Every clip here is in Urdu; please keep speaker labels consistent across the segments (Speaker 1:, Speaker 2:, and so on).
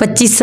Speaker 1: 25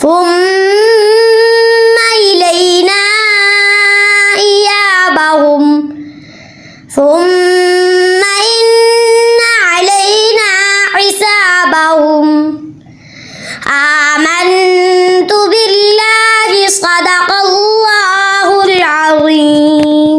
Speaker 2: ثم إلينا إيابهم। ثم إن علينا حسابهم। آمنت بالله صدق الله العظيم।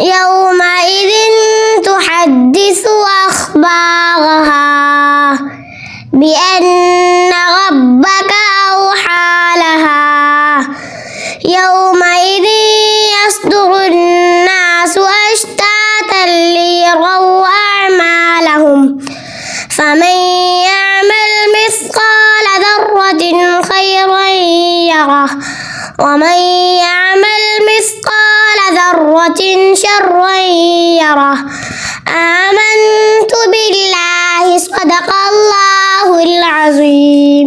Speaker 2: يومئذ تحدث أخبارها بأن ربك أوحى لها يومئذ يصدر الناس أشتاتا ليروا أعمالهم فمن يعمل مثقال ذرة خيرا يره ومن يعمل مثقال ذرة شرا يره آمنت بالله صدق الله العظيم.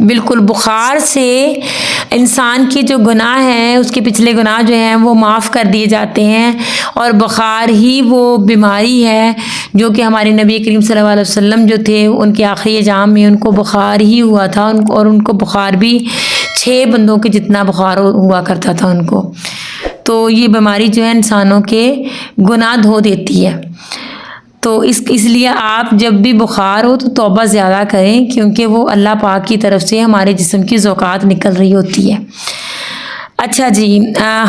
Speaker 1: بالکل بخار سے انسان کے جو گناہ ہیں اس کے پچھلے گناہ جو ہیں وہ معاف کر دیے جاتے ہیں، اور بخار ہی وہ بیماری ہے جو کہ ہمارے نبی کریم صلی اللہ علیہ وسلم جو تھے ان کے آخری ایام میں ان کو بخار ہی ہوا تھا، اور ان کو بخار بھی 6 بندوں کے جتنا بخار ہوا کرتا تھا ان کو۔ تو یہ بیماری جو ہے انسانوں کے گناہ دھو دیتی ہے۔ تو اس لیے آپ جب بھی بخار ہو تو توبہ زیادہ کریں، کیونکہ وہ اللہ پاک کی طرف سے ہمارے جسم کی زوقات نکل رہی ہوتی ہے۔ اچھا جی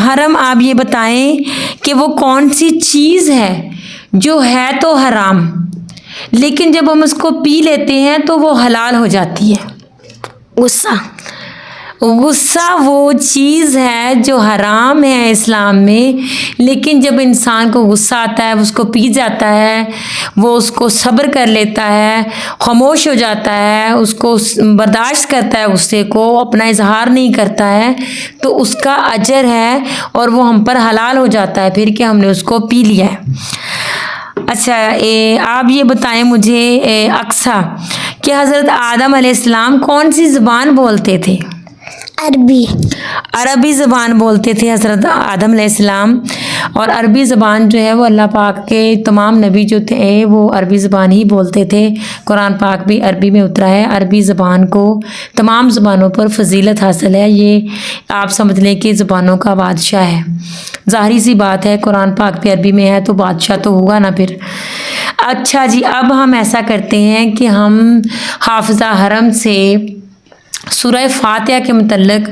Speaker 1: حرم، آپ یہ بتائیں کہ وہ کون سی چیز ہے جو ہے تو حرام لیکن جب ہم اس کو پی لیتے ہیں تو وہ حلال ہو جاتی ہے؟
Speaker 2: غصہ۔
Speaker 1: غصہ وہ چیز ہے جو حرام ہے اسلام میں، لیکن جب انسان کو غصہ آتا ہے اس کو پی جاتا ہے، وہ اس کو صبر کر لیتا ہے، خاموش ہو جاتا ہے، اس کو برداشت کرتا ہے، غصے کو اپنا اظہار نہیں کرتا ہے، تو اس کا اجر ہے اور وہ ہم پر حلال ہو جاتا ہے پھر کہ ہم نے اس کو پی لیا ہے۔ اچھا آپ یہ بتائیں مجھے اقصیٰ کہ حضرت آدم علیہ السلام کون سی زبان بولتے تھے؟ عربی زبان بولتے تھے حضرت آدم علیہ السلام، اور عربی زبان جو ہے وہ اللہ پاک کے تمام نبی جو تھے وہ عربی زبان ہی بولتے تھے۔ قرآن پاک بھی عربی میں اترا ہے۔ عربی زبان کو تمام زبانوں پر فضیلت حاصل ہے، یہ آپ سمجھ لیں کہ زبانوں کا بادشاہ ہے۔ ظاہری سی بات ہے، قرآن پاک بھی عربی میں ہے تو بادشاہ تو ہوگا نا پھر۔ اچھا جی اب ہم ایسا کرتے ہیں کہ ہم حافظہ حرم سے سورہ فاتحہ کے متعلق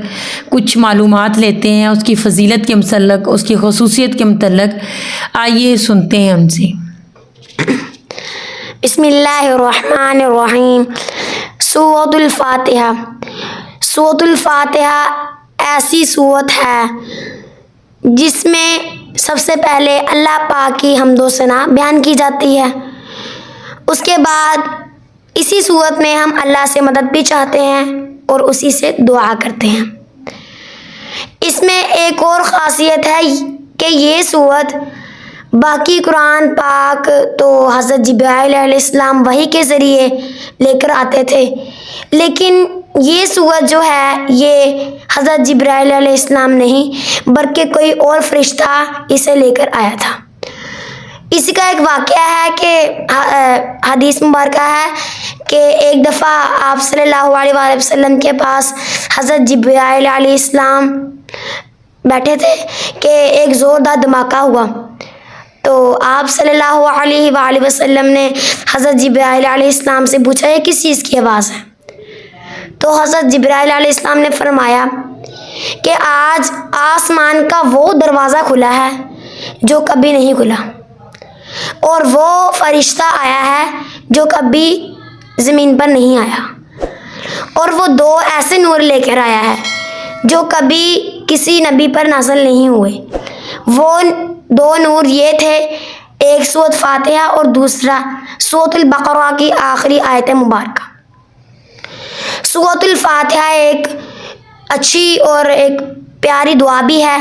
Speaker 1: کچھ معلومات لیتے ہیں، اس کی فضیلت کے متعلق، اس کی خصوصیت کے متعلق۔ آئیے سنتے ہیں ہم سے۔
Speaker 2: بسم اللہ الرحمن الرحیم۔ سورۃ الفاتحہ۔ سورۃ الفاتحہ ایسی سورت ہے جس میں سب سے پہلے اللہ پاک کی حمد و ثنا بیان کی جاتی ہے، اس کے بعد اسی سورت میں ہم اللہ سے مدد بھی چاہتے ہیں اور اسی سے دعا کرتے ہیں۔ اس میں ایک اور خاصیت ہے کہ یہ سورت باقی قرآن پاک تو حضرت جبرائیل علیہ السلام وحی کے ذریعے لے کر آتے تھے، لیکن یہ سورت جو ہے یہ حضرت جبرائیل علیہ السلام نہیں بلکہ کوئی اور فرشتہ اسے لے کر آیا تھا۔ اسی کا ایک واقعہ ہے کہ حدیث مبارکہ ہے کہ ایک دفعہ آپ صلی اللہ علیہ وآلہ وسلم کے پاس حضرت جبرائیل علیہ السلام بیٹھے تھے کہ ایک زوردار دھماکہ ہوا، تو آپ صلی اللہ علیہ وآلہ وسلم نے حضرت جبرائیل علیہ السلام سے پوچھا یہ کس چیز کی آواز ہے؟ تو حضرت جبرائیل علیہ السلام نے فرمایا کہ آج آسمان کا وہ دروازہ کھلا ہے جو کبھی نہیں کھلا، اور وہ فرشتہ آیا ہے جو کبھی زمین پر نہیں آیا، اور وہ 2 ایسے نور لے کر آیا ہے جو کبھی کسی نبی پر نازل نہیں ہوئے۔ وہ 2 نور یہ تھے، ایک سورۃ فاتحہ اور دوسرا سورۃ البقرہ کی آخری آیت مبارکہ۔ سورۃ الفاتحہ ایک اچھی اور ایک پیاری دعا بھی ہے،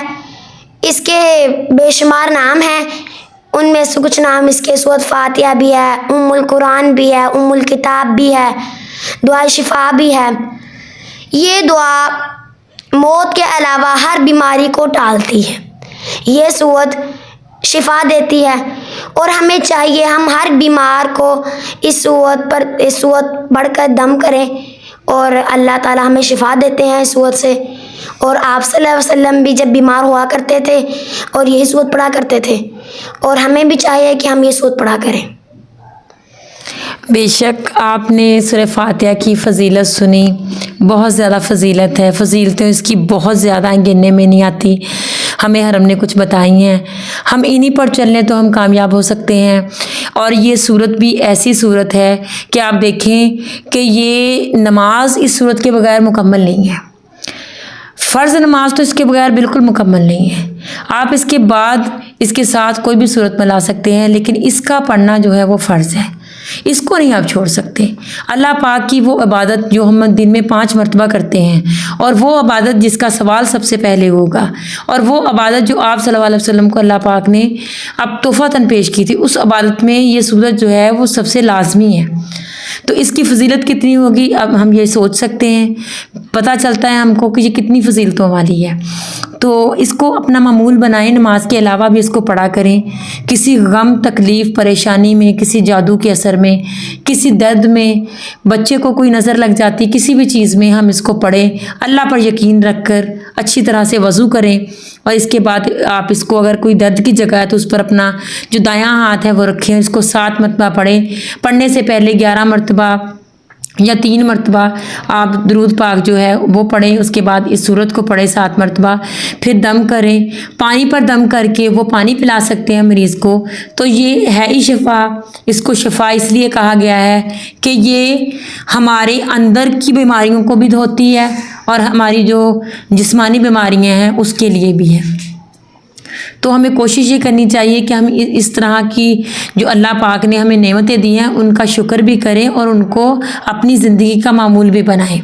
Speaker 2: اس کے بے شمار نام ہیں، ان میں سے کچھ نام اس کے سورۃ فاتحہ بھی ہے، ام القرآن بھی ہے، ام الکتاب بھی ہے، دعا شفا بھی ہے۔ یہ دعا موت کے علاوہ ہر بیماری کو ٹالتی ہے، یہ سورت شفا دیتی ہے، اور ہمیں چاہیے ہم ہر بیمار کو اس سورت پڑھ کر دم کریں، اور اللہ تعالیٰ ہمیں شفا دیتے ہیں اس سورت سے۔ اور آپ صلی اللہ علیہ وسلم بھی جب بیمار ہوا کرتے تھے اور یہی سورت پڑھا کرتے تھے، اور ہمیں بھی چاہیے کہ ہم یہ سورت پڑھا کریں۔
Speaker 1: بے شک آپ نے سورہ فاتحہ کی فضیلت سنی، بہت زیادہ فضیلت ہے، فضیلتیں اس کی بہت زیادہ ہیں، گننے میں نہیں آتی۔ ہمیں حرم نے کچھ بتائی ہیں، ہم انہی پر چل لیں تو ہم کامیاب ہو سکتے ہیں۔ اور یہ صورت بھی ایسی صورت ہے کہ آپ دیکھیں کہ یہ نماز اس صورت کے بغیر مکمل نہیں ہے، فرض نماز تو اس کے بغیر بالکل مکمل نہیں ہے۔ آپ اس کے بعد اس کے ساتھ کوئی بھی صورت ملا سکتے ہیں، لیکن اس کا پڑھنا جو ہے وہ فرض ہے، اس کو نہیں آپ چھوڑ سکتے۔ اللہ پاک کی وہ عبادت جو ہم دن میں 5 مرتبہ کرتے ہیں، اور وہ عبادت جس کا سوال سب سے پہلے ہوگا، اور وہ عبادت جو آپ صلی اللہ علیہ وسلم کو اللہ پاک نے اب تحفۃً پیش کی تھی، اس عبادت میں یہ صورت جو ہے وہ سب سے لازمی ہے۔ تو اس کی فضیلت کتنی ہوگی اب ہم یہ سوچ سکتے ہیں، پتہ چلتا ہے ہم کو کہ یہ کتنی فضیلتوں والی ہے۔ تو اس کو اپنا معمول بنائیں، نماز کے علاوہ بھی اس کو پڑھا کریں، کسی غم تکلیف پریشانی میں، کسی جادو کے اثر میں، کسی درد میں، بچے کو کوئی نظر لگ جاتی، کسی بھی چیز میں ہم اس کو پڑھیں، اللہ پر یقین رکھ کر اچھی طرح سے وضو کریں، اور اس کے بعد آپ اس کو اگر کوئی درد کی جگہ ہے تو اس پر اپنا جو دایاں ہاتھ ہے وہ رکھیں، اس کو 7 مرتبہ پڑھیں، پڑھنے سے پہلے 11 مرتبہ یا 3 مرتبہ آپ درود پاک جو ہے وہ پڑھیں، اس کے بعد اس سورت کو پڑھیں 7 مرتبہ، پھر دم کریں، پانی پر دم کر کے وہ پانی پلا سکتے ہیں مریض کو، تو یہ ہے ہی شفا۔ اس کو شفا اس لیے کہا گیا ہے کہ یہ ہمارے اندر کی بیماریوں کو بھی دھوتی ہے اور ہماری جو جسمانی بیماریاں ہیں اس کے لیے بھی ہے۔ تو ہمیں کوشش یہ کرنی چاہیے کہ ہم اس طرح کی جو اللہ پاک نے ہمیں نعمتیں دی ہیں ان کا شکر بھی کریں اور ان کو اپنی زندگی کا معمول بھی بنائیں۔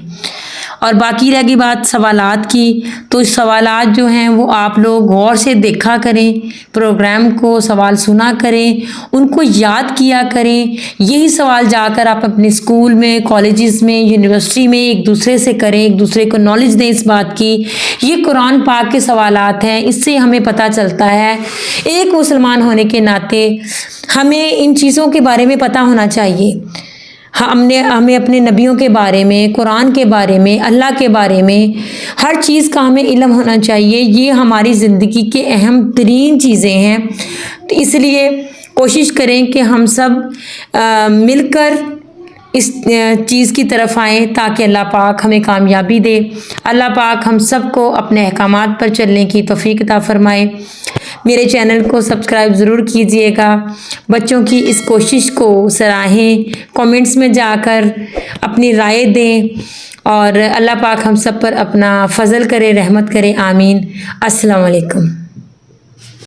Speaker 1: اور باقی رہ گئی بات سوالات کی، تو سوالات جو ہیں وہ آپ لوگ غور سے دیکھا کریں، پروگرام کو سوال سنا کریں، ان کو یاد کیا کریں، یہی سوال جا کر آپ اپنے اسکول میں، کالجز میں، یونیورسٹی میں ایک دوسرے سے کریں، ایک دوسرے کو نالج دیں اس بات کی۔ یہ قرآن پاک کے سوالات ہیں، اس سے ہمیں پتہ چلتا ہے ایک مسلمان ہونے کے ناطے ہمیں ان چیزوں کے بارے میں پتہ ہونا چاہیے۔ ہمیں اپنے نبیوں کے بارے میں، قرآن کے بارے میں، اللہ کے بارے میں ہر چیز کا ہمیں علم ہونا چاہیے۔ یہ ہماری زندگی کے اہم ترین چیزیں ہیں، تو اس لیے کوشش کریں کہ ہم سب مل کر اس چیز کی طرف آئیں تاکہ اللہ پاک ہمیں کامیابی دے۔ اللہ پاک ہم سب کو اپنے احکامات پر چلنے کی توفیق عطا فرمائے۔ میرے چینل کو سبسکرائب ضرور کیجئے گا، بچوں کی اس کوشش کو سراہیں، کامنٹس میں جا کر اپنی رائے دیں، اور اللہ پاک ہم سب پر اپنا فضل کرے، رحمت کرے، آمین۔ السلام علیکم۔